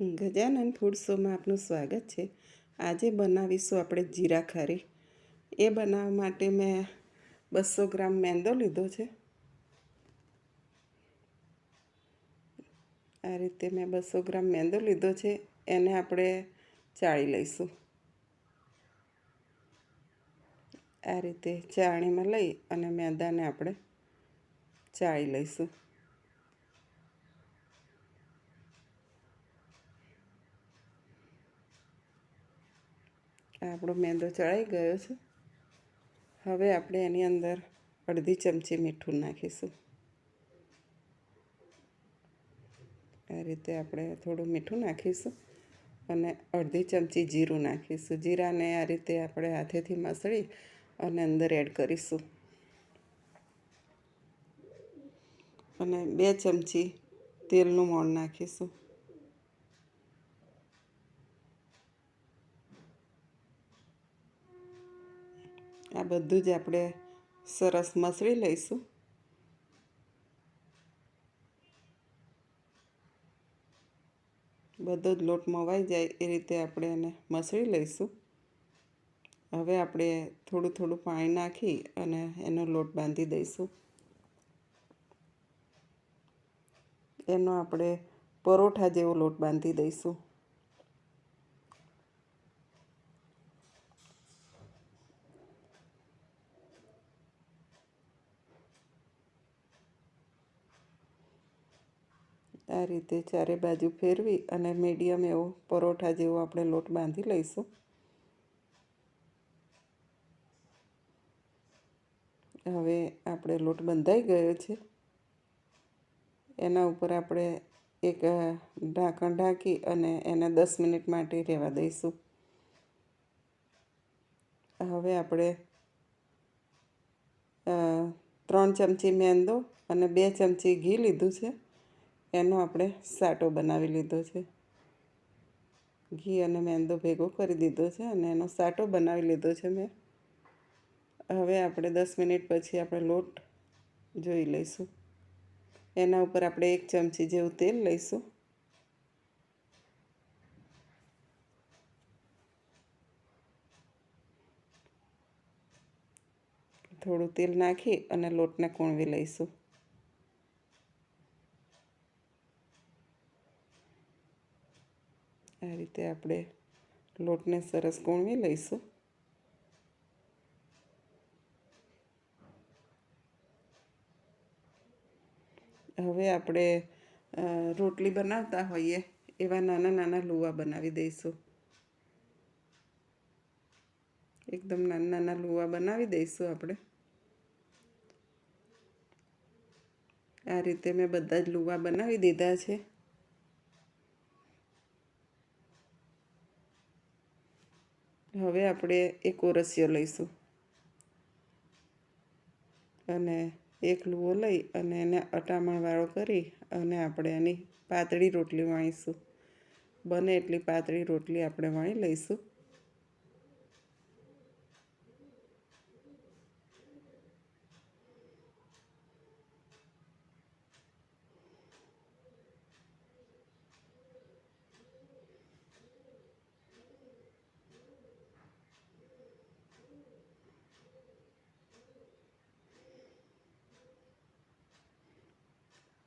Gajanan food શોમાં આપનું સ્વાગત છે। આજે બનાવીશું આપણે જીરા ખારી। એ બનાવવા માટે મેં 200 ગ્રામ મેંદો લીધો છે। આ રીતે મેં 200 ગ્રામ મેંદો લીધો છે, એને આપણે ચાળી લઈશું। આ રીતે ચાળણીમાં લઈ અને મેંદાને આપણે ચાળી લઈશું। આપણો મેંદો ચડાઈ ગયો છે। હવે આપણે એની અંદર અડધી ચમચી મીઠું નાખીશું। આ રીતે આપણે થોડું મીઠું નાખીશું અને અડધી ચમચી જીરું નાખીશું। જીરાને આ રીતે આપણે હાથેથી મસળી અને અંદર એડ કરીશું અને 2 ચમચી તેલનું મોણ નાખીશું। આ બધું જ આપણે સરસ મસળી લઈશું। બધો જ લોટ મવાઈ જાય એ રીતે આપણે એને મસળી લઈશું। હવે આપણે થોડું થોડું પાણી નાખી અને એનો લોટ બાંધી દઈશું। એનો આપણે પરોઠા જેવો લોટ બાંધી દઈશું। આ રીતે ચારે બાજુ ફેરવી અને મીડિયમ એવો પરોઠા જેવો આપણે લોટ બાંધી લઈશું। હવે આપણે લોટ બંધાઈ ગયો છે, એના ઉપર આપણે એક ઢાંકણ ઢાંકી અને એને 10 મિનિટ માટે રહેવા દઈશું। હવે આપણે 3 ચમચી મેંદો અને 2 ચમચી ઘી લીધું છે, એનો આપણે સાટો બનાવી લીધો છે। ઘી અને મેંદો ભેગો કરી દીધો છે અને એનો સાટો બનાવી લીધો છે મેં। હવે આપણે 10 મિનિટ પછી આપણે લોટ જોઈ લઈશું। એના ઉપર આપણે 1 ચમચી જેવું તેલ લઈશું। થોડું તેલ નાખી અને લોટને કૂણવી લઈશું। આ રીતે આપણે લોટને સરસ કૂણવી લઈશું। હવે આપણે રોટલી બનાવતા હોઈએ એવા નાના નાના લુવા બનાવી દઈશું। એકદમ નાના નાના લુવા બનાવી દઈશું આપણે। આ રીતે મેં બધા જ લુવા બનાવી દીધા છે। હવે આપણે એક ઓરસિયો લઈશું અને એક લુવો લઈ અને એને અટામણવાળો કરી અને આપણે એની પાતળી રોટલી વણીશું। બને એટલી પાતળી રોટલી આપણે વણી લઈશું।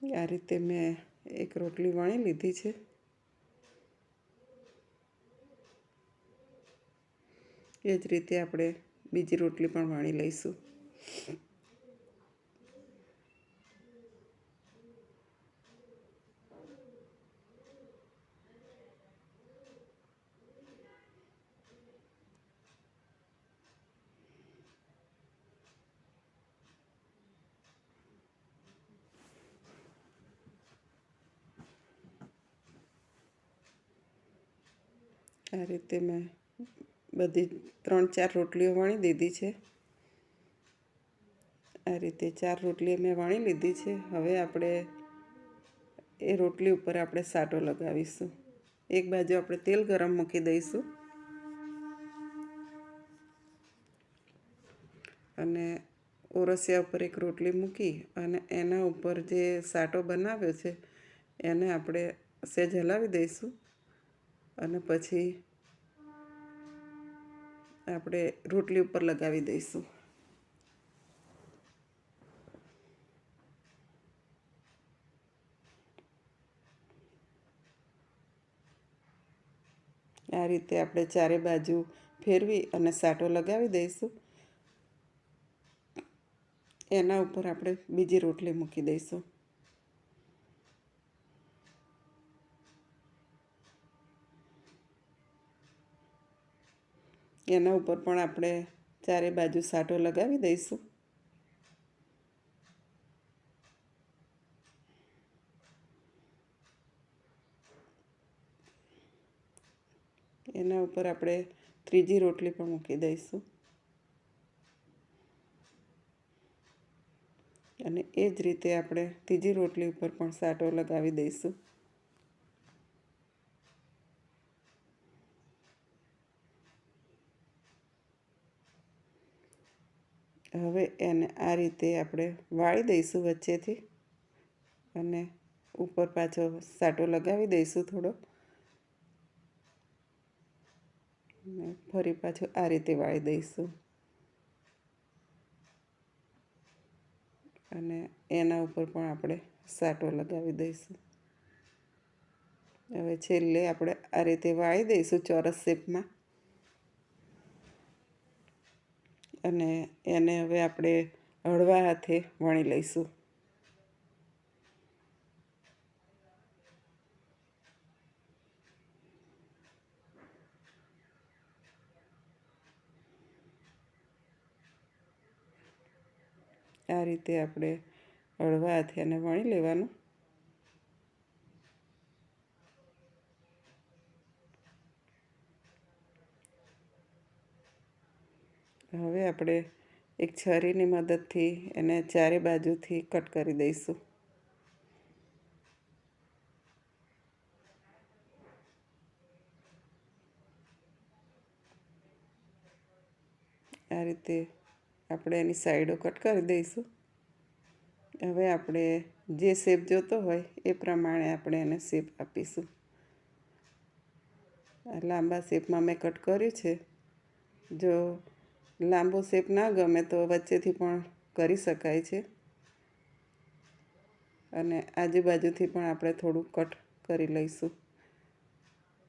આ રીતે મેં એક રોટલી વણી લીધી છે। એ જ રીતે આપણે બીજી રોટલી પણ વણી લઈશું। આ રીતે મેં બધી 3-4 રોટલીઓ વણી દીધી છે। આ રીતે 4 રોટલી મેં વણી લીધી છે। હવે આપણે એ રોટલી ઉપર આપણે સાટો લગાવીશું। એક બાજુ આપણે તેલ ગરમ મૂકી દઈશું અને ઓરસિયા ઉપર એક રોટલી મૂકી અને એના ઉપર જે સાટો બનાવ્યો છે એને આપણે સહેજ હલાવી દઈશું અને પછી આપણે રોટલી ઉપર લગાવી દઈશું. આ રીતે આપણે ચારે બાજુ ફેરવી અને સાટો લગાવી દઈશું. એના ઉપર આપણે બીજી રોટલી મૂકી દઈશું. એના ઉપર પણ આપણે ચારે બાજુ સાટો લગાવી દઈશું. એના ઉપર આપણે ત્રીજી રોટલી પણ મૂકી દઈશું. અને એ જ રીતે આપણે ત્રીજી રોટલી ઉપર પણ સાટો લગાવી દઈશું. હવે એને આ રીતે આપણે વાળી દઈશું વચ્ચેથી અને ઉપર પાછો સાટો લગાવી દઈશું થોડો. અને ફરી પાછો આ રીતે વાળી દઈશું અને એના ઉપર પણ આપણે સાટો લગાવી દઈશું. હવે છેલ્લે આપણે આ રીતે વાળી દઈશું ચોરસ શેપમાં અને એને હવે આપણે હળવા હાથે વણી લઈશું. આ રીતે આપણે હળવા હાથે એને વણી લેવાનું. હવે આપણે એક છરીની મદદથી એને ચારે બાજુથી કટ કરી દઈશું. આ રીતે આપણે એની સાઈડો કટ કરી દઈશું. હવે આપણે જે શેપ જોતો હોય એ પ્રમાણે આપણે એને શેપ આપીશું. લાંબા શેપમાં મેં કટ કર્યું છે. જો લાંબો શેપ ના ગમે તો વચ્ચેથી પણ કરી શકાય છે અને આજુબાજુથી પણ આપણે થોડું કટ કરી લઈશું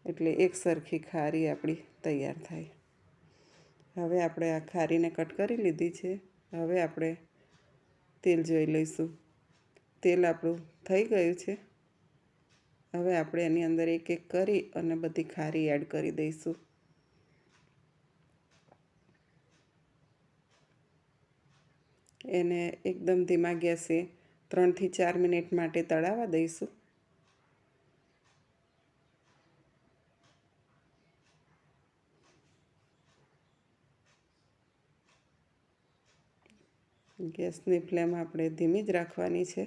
એટલે એક સરખી ખારી આપણી તૈયાર થાય. હવે આપણે આ ખારીને કટ કરી લીધી છે. હવે આપણે તેલ જોઈ લઈશું. તેલ આપણું થઈ ગયું છે. હવે આપણે એની અંદર એક એક કરી અને બધી ખારી એડ કરી દઈશું. એને એકદમ ધીમા ગેસે 3 થી 4 મિનિટ માટે તળાવવા દઈશું. ગેસની ફ્લેમ આપણે ધીમી જ રાખવાની છે.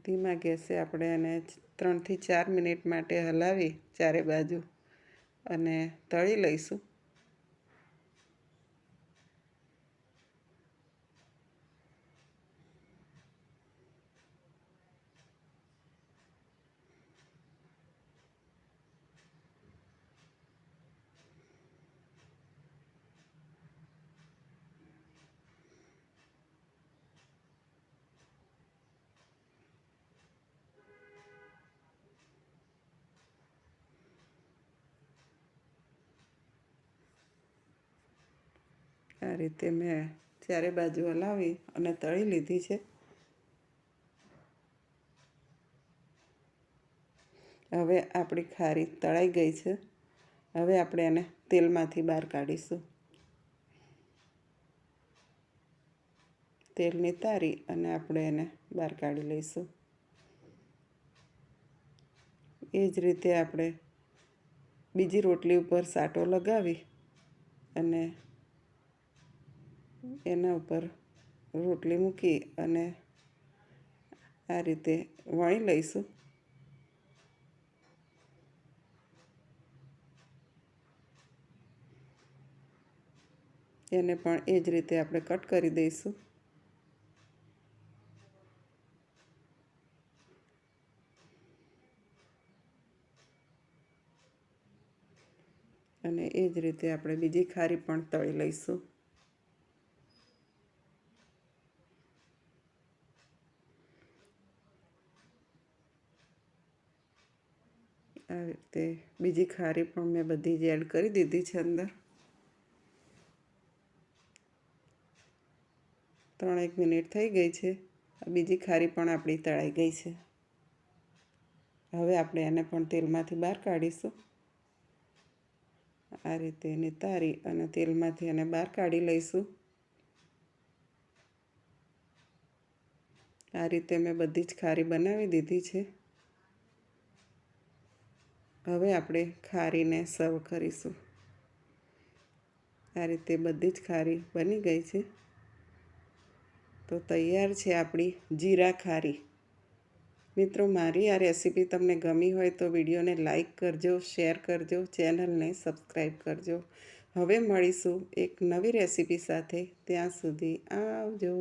ધીમા ગેસે આપણે એને 3 થી 4 મિનિટ માટે હલાવી ચારે બાજુ અને તળી લઈશું. આ રીતે મેં ચારે બાજુ હલાવી અને તળી લીધી છે. હવે આપણી ખારી તળાઈ ગઈ છે. હવે આપણે એને તેલમાંથી બહાર કાઢીશું. તેલ નિતારી અને આપણે એને બહાર કાઢી લઈશું. એ જ રીતે આપણે બીજી રોટલી ઉપર સાટો લગાવી અને એના ઉપર રોટલી મૂકી અને આ રીતે વણી લઈશું. એને પણ એ જ રીતે આપણે કટ કરી દઈશું. અને એ જ રીતે આપણે બીજી ખારી પણ તળી લઈશું. આ રીતે બીજી ખારી પણ મેં બધી જ એડ કરી દીધી છે અંદર. 3-1 મિનિટ થઈ ગઈ છે. બીજી ખારી પણ આપણી તળાઈ ગઈ છે. હવે આપણે એને પણ તેલમાંથી બહાર કાઢીશું. આ રીતે નિતારી અને તેલમાંથી એને બહાર કાઢી લઈશું. આ રીતે મેં બધી જ ખારી બનાવી દીધી છે. હવે આપણે ખારીને સર્વ કરીશું. આ રીતે બધી જ ખારી બની ગઈ છે. તો તૈયાર છે આપણી જીરા ખારી. મિત્રો, મારી આ રેસીપી તમને ગમી હોય તો વિડીયોને લાઈક કરજો, શેર કરજો, ચેનલને સબસ્ક્રાઈબ કરજો. હવે મળીશું એક નવી રેસીપી સાથે. ત્યાં સુધી આવજો.